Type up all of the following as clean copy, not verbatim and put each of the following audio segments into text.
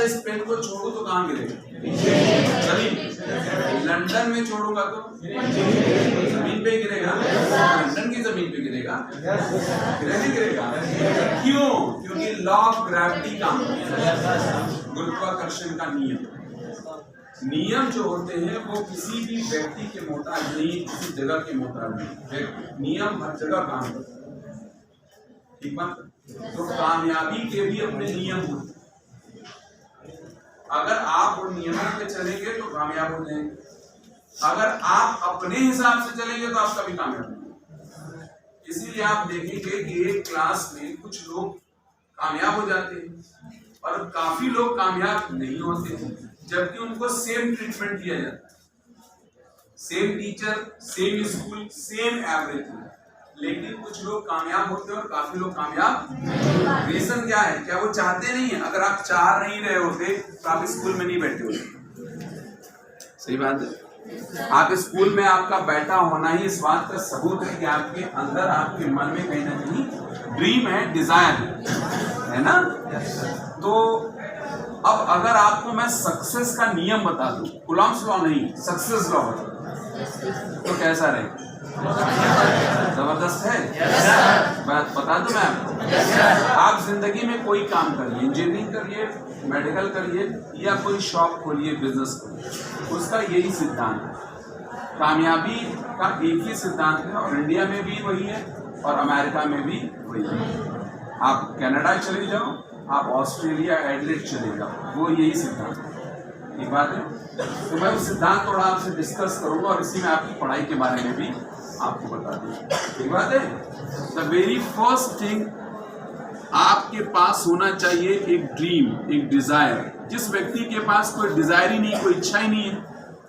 इस पेन को छोड़ू तो कहाँ गिरेगा? जमीन। लंदन में छोड़ूंगा तो जमीन पे गिरेगा। लंदन की जमीन पे गिरेगा, गिरेगा। क्यों? क्योंकि लॉ ऑफ ग्रेविटी का, गुरुत्वाकर्षण का नियम जो होते हैं वो किसी भी व्यक्ति के मोहताज नहीं, किसी जगह के मोहताज नहीं। नियम हर जगह काम करते हैं, ठीक बात। तो कामयाबी के भी अपने नियम होते हैं। अगर आप उन नियमों पे चलेंगे तो कामयाब हो जाएंगे। अगर आप अपने हिसाब से चलेंगे तो आप कभी कामयाब नहीं। इसीलिए आप देखेंगे कि एक क्लास में कुछ लोग कामयाब हो जाते हैं और काफी लोग कामयाब नहीं होते, जबकि उनको सेम ट्रीटमेंट दिया जाता है, same teacher, same school, same everything, लेकिन कुछ लोग कामयाब होते हैं और काफी लोग कामयाब नहीं। रीजन क्या है? क्या वो चाहते नहीं है? अगर आप चाह नहीं रहे होते तो आप स्कूल में नहीं बैठे होते। सही बात है। आप स्कूल में आपका बैठा होना ही इस बात का सबूत है कि आपके अंदर, आपके मन में कहीं ना कहीं ड्रीम है, डिजायर है ना। तो अब अगर आपको मैं सक्सेस का नियम बता दूं, कुलम्ब्स लॉ नहीं, सक्सेस लॉ, तो कैसा रहेगा? जबरदस्त है। बात बता दूं मैं आपको। आप जिंदगी में कोई काम करिए, इंजीनियरिंग करिए, मेडिकल करिए या कोई शॉप खोलिए, बिजनेस खोलिए, उसका यही सिद्धांत है। कामयाबी का एक ही सिद्धांत है और इंडिया में भी वही है और अमेरिका में भी वही है। आप कनाडा चले जाओ, आप ऑस्ट्रेलिया, एडलेड चले जाओ, वो यही सिद्धांत है। ठीक बात है। तो मैं उस सिद्धांत थोड़ा आपसे डिस्कस करूंगा और इसी में आपकी पढ़ाई के बारे में भी आपको बता दूंगा। ठीक बात है। द वेरी फर्स्ट थिंग, आपके पास होना चाहिए एक ड्रीम, एक डिजायर। जिस व्यक्ति के पास कोई डिजायर ही नहीं, कोई इच्छा ही नहीं है,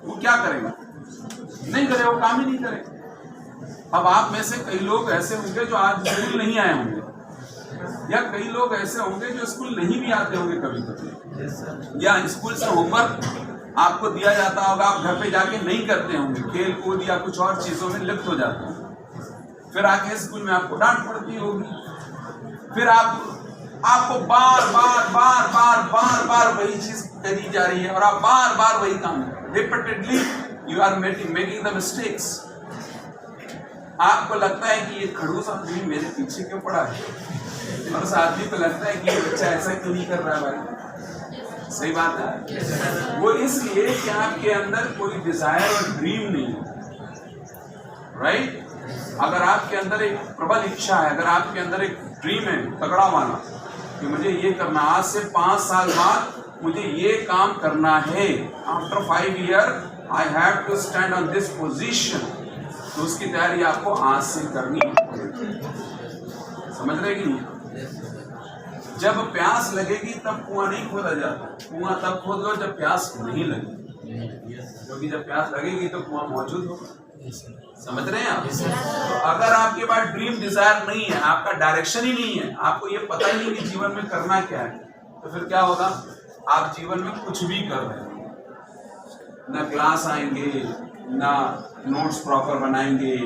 वो क्या करेगा? नहीं करेगा, वो काम ही नहीं करेगा। अब आप में से कई लोग ऐसे होंगे जो आज स्कूल नहीं आए होंगे, या कई लोग ऐसे होंगे जो स्कूल नहीं भी आते होंगे कभी कभी, या स्कूल से होमवर्क आपको दिया जाता होगा, आप घर पे जाके नहीं करते होंगे, खेल कूद या कुछ और चीजों में लिप्त हो जाते हैं। फिर आके स्कूल में आपको डांट पड़ती होगी, फिर आपको बार बार बार बार बार बार वही चीज करी जा रही है और आप बार बार वही काम, repeatedly you are making the mistakes. आपको लगता है कि ये खड़ूस आदमी मेरे पीछे क्यों पड़ा है, और उस आदमी को लगता है कि ये बच्चा ऐसा क्यों नहीं कर रहा है भाई। सही बात है। वो इसलिए कि आपके अंदर कोई डिजायर और ड्रीम नहीं है, राइट। अगर आपके अंदर एक प्रबल इच्छा है, अगर आपके अंदर एक ड्रीम है तगड़ा वाला कि मुझे ये करना, आज से 5 साल बाद मुझे ये काम करना है, after 5 year I have to stand on this position, तो उसकी तैयारी आपको आज से करनी पड़ेगी। समझ रहे कि नहीं? जब प्यास लगेगी तब कुआं नहीं खोदा जाता, कुआं तब खोद लो जब प्यास नहीं लगे, क्योंकि जब प्यास लगेगी तो कुआं मौजूद होगा। समझ रहे हैं आप? तो अगर आपके पास ड्रीम डिजायर नहीं है, आपका डायरेक्शन ही नहीं है, आपको ये पता ही नहीं कि जीवन में करना क्या है, तो फिर क्या होगा? आप जीवन में कुछ भी कर रहे हैं, ना क्लास आएंगे, ना नोट्स प्रॉपर बनाएंगे,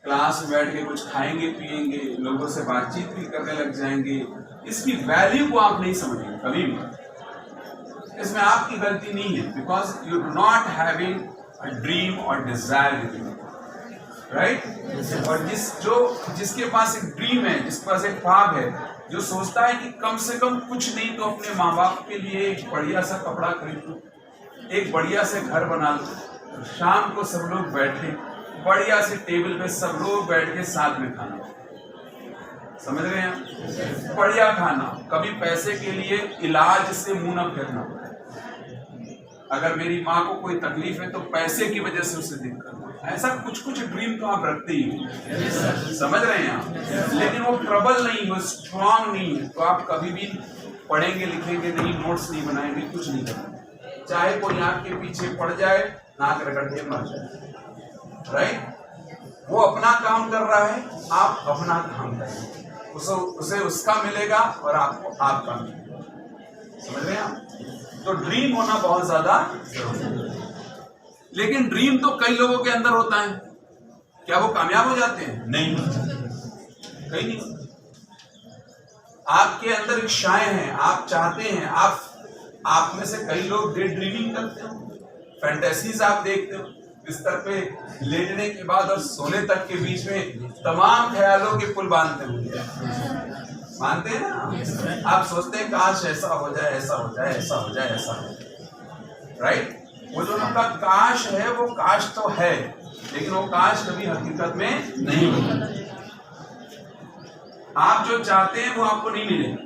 क्लास में बैठ के कुछ खाएंगे पिएंगे, लोगों से बातचीत भी करने लग जाएंगे, इसकी वैल्यू को आप नहीं समझेंगे कभी भी। इसमें आपकी गलती नहीं है, because you do not having a dream और डिजायर, राइट। और जिसके पास एक ड्रीम है, जिसके पास एक ख्वाब है, जो सोचता है कि कम से कम कुछ नहीं तो अपने माँ बाप के लिए एक बढ़िया सा कपड़ा खरीद लूं, एक बढ़िया से घर बना लूं, शाम को सब लोग बैठे बढ़िया से टेबल पे सब लोग बैठ के साथ में खाना, समझ रहे हैं? बढ़िया खाना, कभी पैसे के लिए इलाज से मुंह न फेरना। अगर मेरी माँ को कोई तकलीफ है तो पैसे की वजह से उसे दिक्कत, ऐसा कुछ कुछ ड्रीम तो आप रखते ही हो, समझ रहे हैं आप? लेकिन वो प्रबल नहीं, वो स्ट्रांग नहीं है, तो आप कभी भी पढ़ेंगे लिखेंगे नहीं, नोट्स नहीं बनाएंगे, कुछ नहीं करेंगे। चाहे कोई आपके पीछे पड़ जाए, नाक रगड़ के मर जाए, राइट। वो अपना काम कर रहा है, आप अपना काम करेंगे, उसे उसका मिलेगा और आपको आपका मिलेगा। समझ रहे हैं आप? तो ड्रीम होना बहुत ज्यादा जरूरी है। लेकिन ड्रीम तो कई लोगों के अंदर होता है, क्या वो कामयाब हो जाते हैं? नहीं, कहीं नहीं। आपके अंदर इच्छाएं हैं, आप चाहते हैं, आप आप में से कई लोग डे ड्रीमिंग करते हो, फैंटेसीज आप देखते हो, बिस्तर पे लेटने के बाद और सोने तक के बीच में तमाम ख्यालों के पुल बांधते हो, मानते हैं ना? आप सोचते हैं काश ऐसा हो जाए, ऐसा हो जाए, ऐसा हो जाए, ऐसा हो जाए, राइट? वो जो आपका काश है वो काश तो है, लेकिन वो काश कभी हकीकत में नहीं होता। आप जो चाहते हैं वो आपको नहीं मिलेगा,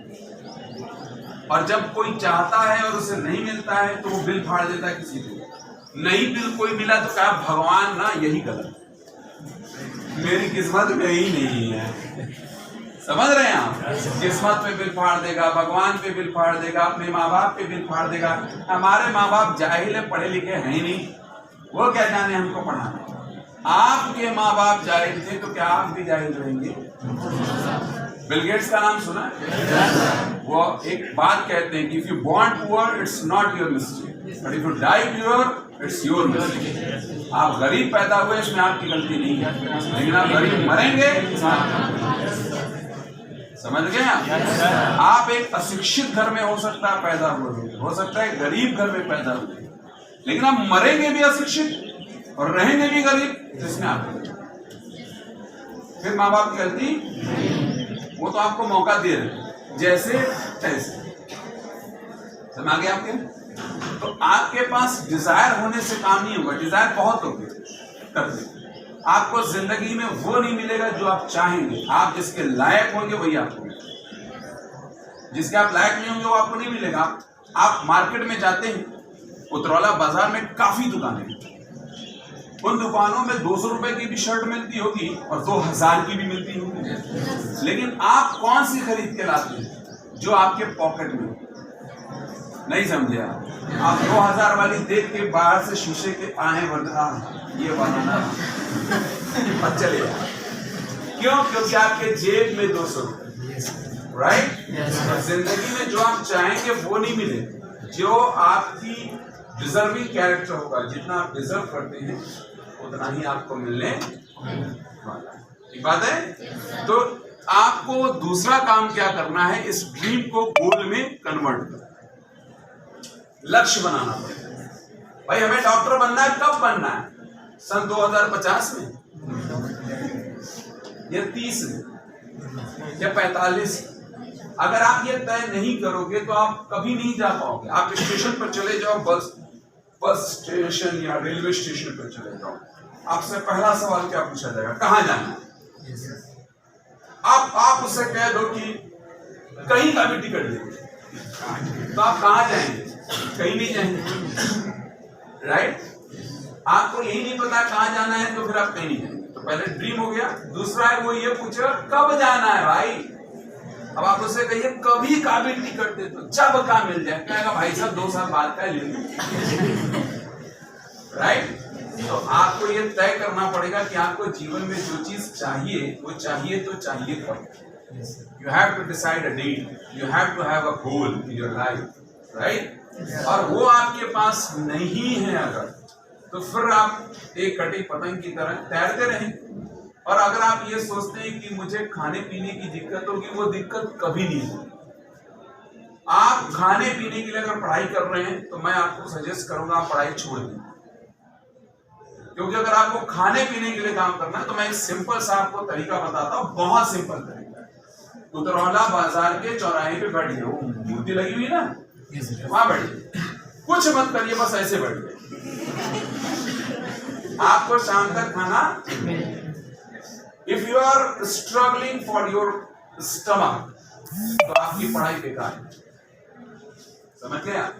और जब कोई चाहता है और उसे नहीं मिलता है तो वो बिल फाड़ देता है किसी को। नहीं बिल कोई मिला तो कहा भगवान ना यही गलत, मेरी किस्मत में ही नहीं है। समझ रहे हैं आप? किस्मत पे बिल फाड़ देगा, भगवान पे बिल फाड़ देगा, अपने माँ बाप पे बिल फाड़ देगा। हमारे माँ बाप जाहिल है, पढ़े लिखे हैं ही नहीं, वो क्या जाने हमको पढ़ाना। आपके माँ बाप जाहिल थे तो क्या आप भी जाहिल रहेंगे? बिल गेट्स का नाम सुना? वो एक बात कहते हैं कि if you born poor it's not your mistake, but if you die poor it's your mistake. आप गरीब पैदा हुए इसमें आपकी गलती नहीं है, लेकिन आप गरीब मरेंगे। समझ गए आप? एक अशिक्षित घर में हो सकता है पैदा हुए, हो सकता है गरीब घर में पैदा हुए, लेकिन आप मरेंगे भी अशिक्षित और रहेंगे भी गरीब, जिसमें आप फिर माँ बाप की गलती, वो तो आपको मौका दे रहे जैसे तैसे। समझ आ गया आपके? तो आपके पास डिजायर होने से काम नहीं होगा, डिजायर बहुत होगी करते, आपको जिंदगी में वो नहीं मिलेगा जो आप चाहेंगे। आप जिसके लायक होंगे वही आपको मिलेगा, जिसके आप लायक नहीं होंगे वो आपको नहीं मिलेगा। आप मार्केट में जाते हैं, उतरौला बाजार में काफी दुकानें हैं, उन दुकानों में 200 रुपए की भी शर्ट मिलती होगी और 2000 की भी मिलती होगी, लेकिन आप कौन सी खरीद के लाते हैं? जो आपके पॉकेट में। नहीं समझे आप 2000 वाली देख के बाहर से शीशे के आहे बना ये बनाना चले, क्यों? क्योंकि आपके जेब में 200 रुपए, राइट? जिंदगी में जो आप चाहेंगे वो नहीं मिले, जो आपकी डिजर्विंग कैरेक्टर होगा, जितना आप डिजर्व करते हैं उतना ही आपको मिलने वाला। ठीक बात है? तो आपको दूसरा काम क्या करना है? इस ड्रीम को गोल में कन्वर्ट करना, लक्ष्य बनाना पड़ेगा। भाई हमें डॉक्टर बनना है, कब बनना है? सन 2050 में या 30 में या 45? अगर आप ये तय नहीं करोगे तो आप कभी नहीं जा पाओगे। आप स्टेशन पर चले जाओ, बस स्टेशन या रेलवे स्टेशन पर चले जाओ, आपसे पहला सवाल क्या पूछा जाएगा? कहाँ जाना है? आप उससे कह दो कि कहीं का भी टिकट दे दो, तो आप कहाँ जाएंगे? कहीं नहीं जाएंगे, राइट? आपको यही नहीं पता कहाँ जाना है तो फिर आप कहीं नहीं जाएंगे। तो पहले ड्रीम हो गया। दूसरा है वो ये पूछेगा कब जाना है भाई। अब आप उससे कहिए कभी का भी टिकट दे दो, जब का मिल जाए, कहेगा भाई साहब 2 साल बाद का ले लो, राइट? तो आपको ये तय करना पड़ेगा कि आपको जीवन में जो चीज चाहिए वो चाहिए तो चाहिए कब। You have to decide a date, you have to have a goal in your life, right? और वो आपके पास नहीं है अगर, तो फिर आप एक कटी पतंग की तरह तैरते रहेंगे। और अगर आप ये सोचते हैं कि मुझे खाने पीने की दिक्कत होगी, वो दिक्कत कभी नहीं होगी। आप खाने पीने के लिए अगर पढ़ाई कर रहे हैं तो मैं आपको सजेस्ट करूंगा आप पढ़ाई छोड़ दें, क्योंकि अगर आपको खाने पीने के लिए काम करना है तो मैं एक सिंपल सा आपको तरीका बताता हूँ, बहुत सिंपल तरीका। उतरौला बाजार के चौराहे पे बैठ जाओ, मूर्ति लगी हुई ना, वहां बैठिए, कुछ मत करिए, बस ऐसे बैठिए। आपको शाम तक खाना, if you are struggling for your stomach तो आपकी पढ़ाई बेकार है। समझ गए आप?